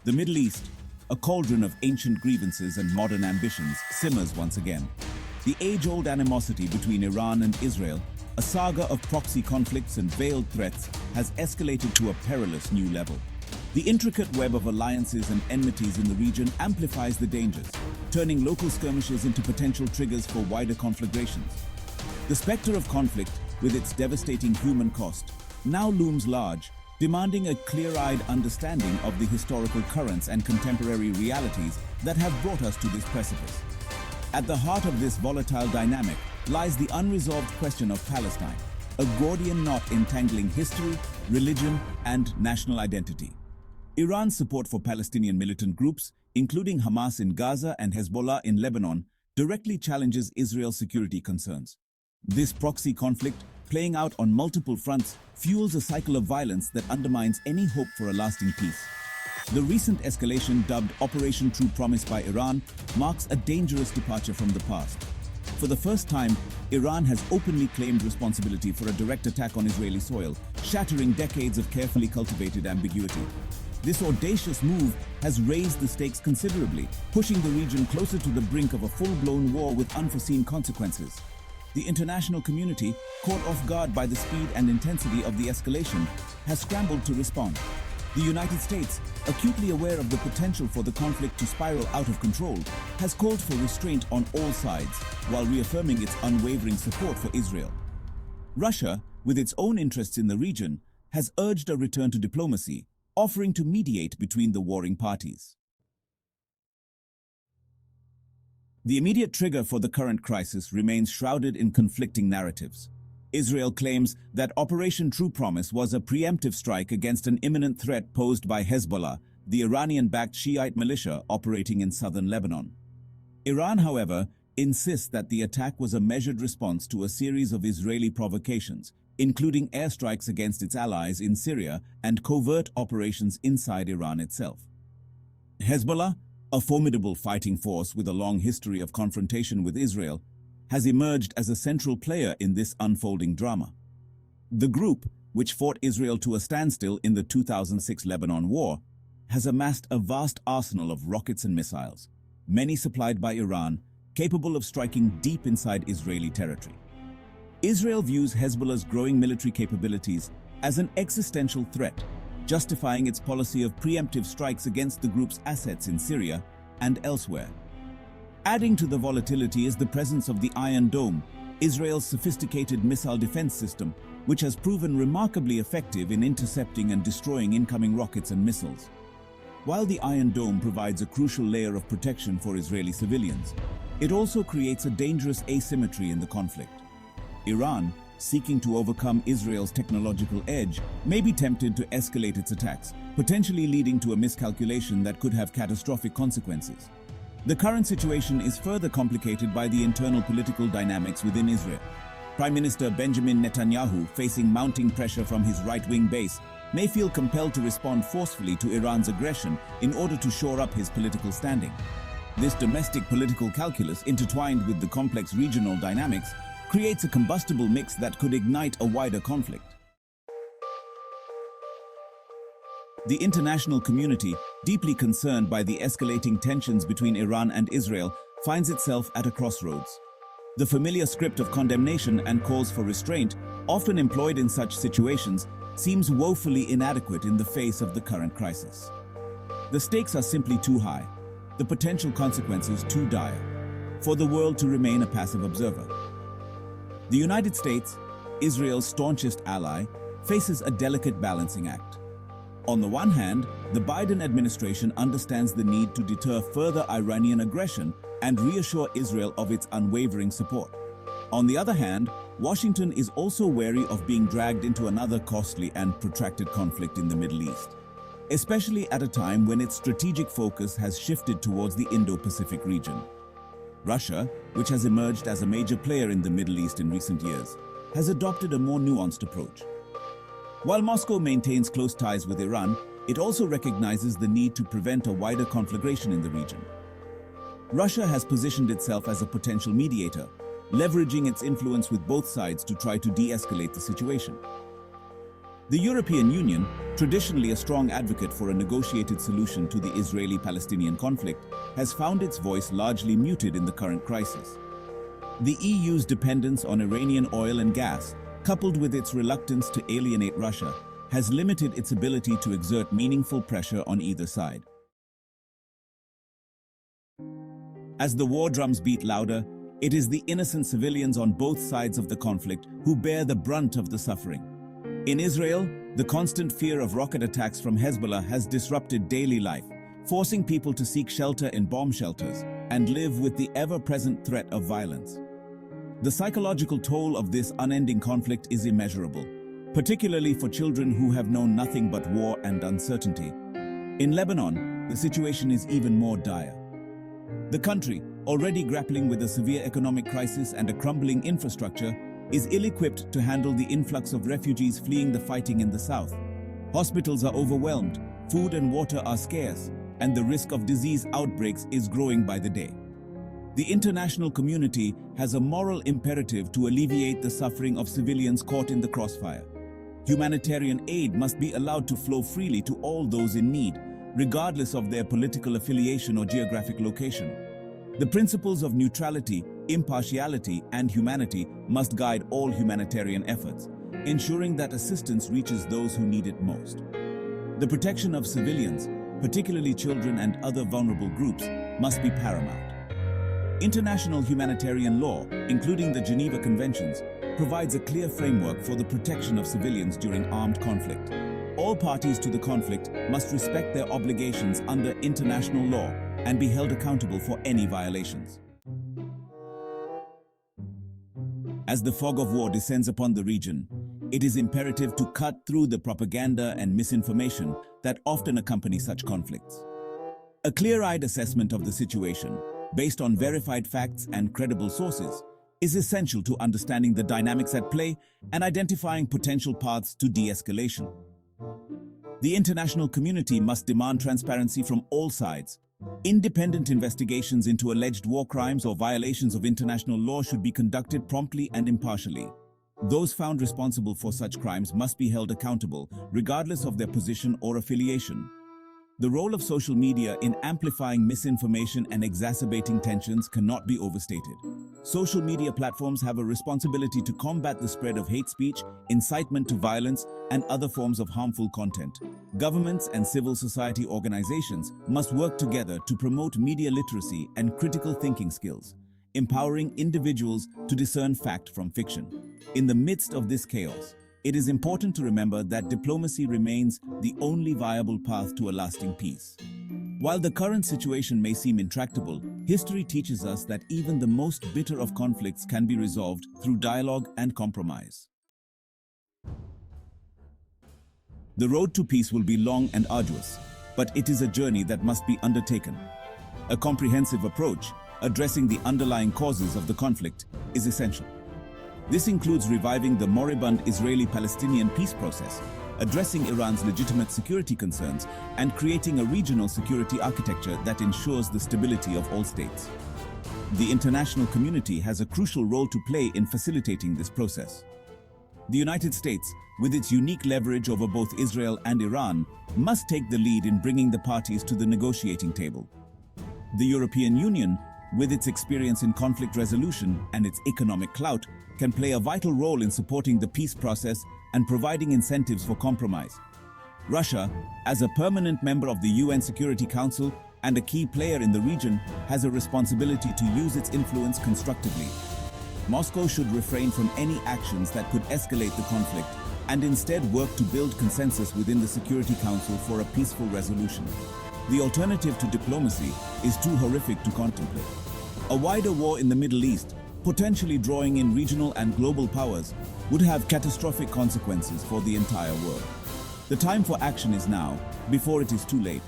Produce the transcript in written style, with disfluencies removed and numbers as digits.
The Middle East, a cauldron of ancient grievances and modern ambitions, simmers once again. The age-old animosity between Iran and Israel, a saga of proxy conflicts and veiled threats, has escalated to a perilous new level. The intricate web of alliances and enmities in the region amplifies the dangers, turning local skirmishes into potential triggers for wider conflagrations. The specter of conflict, with its devastating human cost, now looms large, demanding a clear-eyed understanding of the historical currents and contemporary realities that have brought us to this precipice. At the heart of this volatile dynamic lies the unresolved question of Palestine, a Gordian knot entangling history, religion, and national identity. Iran's support for Palestinian militant groups, including Hamas in Gaza and Hezbollah in Lebanon, directly challenges Israel's security concerns. This proxy conflict, playing out on multiple fronts, fuels a cycle of violence that undermines any hope for a lasting peace. The recent escalation, dubbed Operation True Promise by Iran, marks a dangerous departure from the past. For the first time, Iran has openly claimed responsibility for a direct attack on Israeli soil, shattering decades of carefully cultivated ambiguity. This audacious move has raised the stakes considerably, pushing the region closer to the brink of a full-blown war with unforeseen consequences. The international community, caught off guard by the speed and intensity of the escalation, has scrambled to respond. The United States, acutely aware of the potential for the conflict to spiral out of control, has called for restraint on all sides, while reaffirming its unwavering support for Israel. Russia, with its own interests in the region, has urged a return to diplomacy, offering to mediate between the warring parties. The immediate trigger for the current crisis remains shrouded in conflicting narratives. Israel claims that Operation True Promise was a preemptive strike against an imminent threat posed by Hezbollah, the Iranian-backed Shiite militia operating in southern Lebanon. Iran, however, insists that the attack was a measured response to a series of Israeli provocations, including airstrikes against its allies in Syria and covert operations inside Iran itself. Hezbollah, a formidable fighting force with a long history of confrontation with Israel, has emerged as a central player in this unfolding drama. The group, which fought Israel to a standstill in the 2006 Lebanon War, has amassed a vast arsenal of rockets and missiles, many supplied by Iran, capable of striking deep inside Israeli territory. Israel views Hezbollah's growing military capabilities as an existential threat, justifying its policy of preemptive strikes against the group's assets in Syria and elsewhere. Adding to the volatility is the presence of the Iron Dome, Israel's sophisticated missile defense system, which has proven remarkably effective in intercepting and destroying incoming rockets and missiles. While the Iron Dome provides a crucial layer of protection for Israeli civilians, it also creates a dangerous asymmetry in the conflict. Iran, seeking to overcome Israel's technological edge, may be tempted to escalate its attacks, potentially leading to a miscalculation that could have catastrophic consequences. The current situation is further complicated by the internal political dynamics within Israel. Prime Minister Benjamin Netanyahu, facing mounting pressure from his right-wing base, may feel compelled to respond forcefully to Iran's aggression in order to shore up his political standing. This domestic political calculus, intertwined with the complex regional dynamics, creates a combustible mix that could ignite a wider conflict. The international community, deeply concerned by the escalating tensions between Iran and Israel, finds itself at a crossroads. The familiar script of condemnation and calls for restraint, often employed in such situations, seems woefully inadequate in the face of the current crisis. The stakes are simply too high, the potential consequences too dire, for the world to remain a passive observer. The United States, Israel's staunchest ally, faces a delicate balancing act. On the one hand, the Biden administration understands the need to deter further Iranian aggression and reassure Israel of its unwavering support. On the other hand, Washington is also wary of being dragged into another costly and protracted conflict in the Middle East, especially at a time when its strategic focus has shifted towards the Indo-Pacific region. Russia, which has emerged as a major player in the Middle East in recent years, has adopted a more nuanced approach. While Moscow maintains close ties with Iran, it also recognizes the need to prevent a wider conflagration in the region. Russia has positioned itself as a potential mediator, leveraging its influence with both sides to try to de-escalate the situation. The European Union, traditionally a strong advocate for a negotiated solution to the Israeli-Palestinian conflict, has found its voice largely muted in the current crisis. The EU's dependence on Iranian oil and gas, coupled with its reluctance to alienate Russia, has limited its ability to exert meaningful pressure on either side. As the war drums beat louder, it is the innocent civilians on both sides of the conflict who bear the brunt of the suffering. In Israel, the constant fear of rocket attacks from Hezbollah has disrupted daily life, forcing people to seek shelter in bomb shelters and live with the ever-present threat of violence. The psychological toll of this unending conflict is immeasurable, particularly for children who have known nothing but war and uncertainty. In Lebanon, the situation is even more dire. The country, already grappling with a severe economic crisis and a crumbling infrastructure, is ill-equipped to handle the influx of refugees fleeing the fighting in the south. Hospitals are overwhelmed, food and water are scarce, and the risk of disease outbreaks is growing by the day. The international community has a moral imperative to alleviate the suffering of civilians caught in the crossfire. Humanitarian aid must be allowed to flow freely to all those in need, regardless of their political affiliation or geographic location. The principles of neutrality, impartiality, and humanity must guide all humanitarian efforts, ensuring that assistance reaches those who need it most. The protection of civilians, particularly children and other vulnerable groups, must be paramount. International humanitarian law, including the Geneva Conventions, provides a clear framework for the protection of civilians during armed conflict. All parties to the conflict must respect their obligations under international law and be held accountable for any violations. As the fog of war descends upon the region, it is imperative to cut through the propaganda and misinformation that often accompany such conflicts. A clear-eyed assessment of the situation, based on verified facts and credible sources, is essential to understanding the dynamics at play and identifying potential paths to de-escalation. The international community must demand transparency from all sides. Independent investigations into alleged war crimes or violations of international law should be conducted promptly and impartially. Those found responsible for such crimes must be held accountable, regardless of their position or affiliation. The role of social media in amplifying misinformation and exacerbating tensions cannot be overstated. Social media platforms have a responsibility to combat the spread of hate speech, incitement to violence, and other forms of harmful content. Governments and civil society organizations must work together to promote media literacy and critical thinking skills, empowering individuals to discern fact from fiction. In the midst of this chaos, it is important to remember that diplomacy remains the only viable path to a lasting peace. While the current situation may seem intractable, history teaches us that even the most bitter of conflicts can be resolved through dialogue and compromise. The road to peace will be long and arduous, but it is a journey that must be undertaken. A comprehensive approach, addressing the underlying causes of the conflict, is essential. This includes reviving the moribund Israeli-Palestinian peace process, addressing Iran's legitimate security concerns, and creating a regional security architecture that ensures the stability of all states. The international community has a crucial role to play in facilitating this process. The United States, with its unique leverage over both Israel and Iran, must take the lead in bringing the parties to the negotiating table. The European Union, with its experience in conflict resolution and its economic clout, can play a vital role in supporting the peace process and providing incentives for compromise. Russia, as a permanent member of the UN Security Council and a key player in the region, has a responsibility to use its influence constructively. Moscow should refrain from any actions that could escalate the conflict and instead work to build consensus within the Security Council for a peaceful resolution. The alternative to diplomacy is too horrific to contemplate. A wider war in the Middle East, potentially drawing in regional and global powers, would have catastrophic consequences for the entire world. The time for action is now, before it is too late.